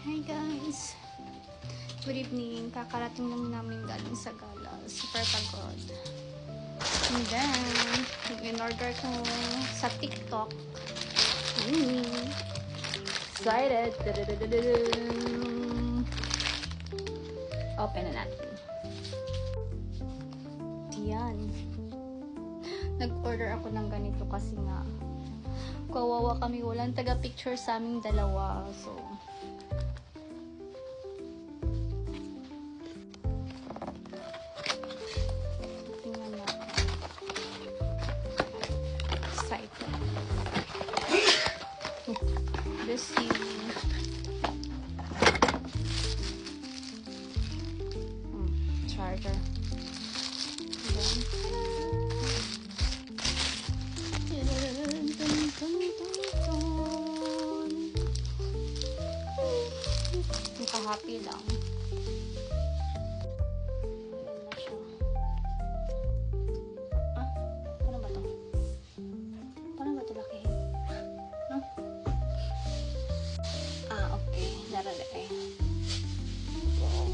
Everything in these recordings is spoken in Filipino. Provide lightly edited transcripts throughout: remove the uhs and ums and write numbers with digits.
Hi guys! Good evening. Kakarating lang namin galing sa gala. Super pagod. And then, in-order ko sa TikTok. Excited! Open na natin. Yan. Nag-order ako ng ganito kasi nga kawawa kami. Walang taga-picture sa aming dalawa. So, let's see. Charger. Naka-happy lang. Ayan na siya. Ah, paano ba to? Paano ba to lakihin? No? Okay. Naralagay. Wow.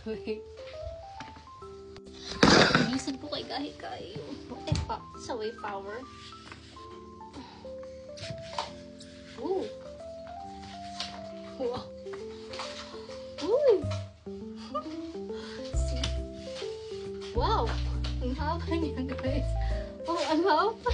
Wait. Bilisan ko kay gahi-gahi. Sa way power. Ooh. Wow. Ooh. See? Wow. Ang haba niya, guys. Oh, ang haba.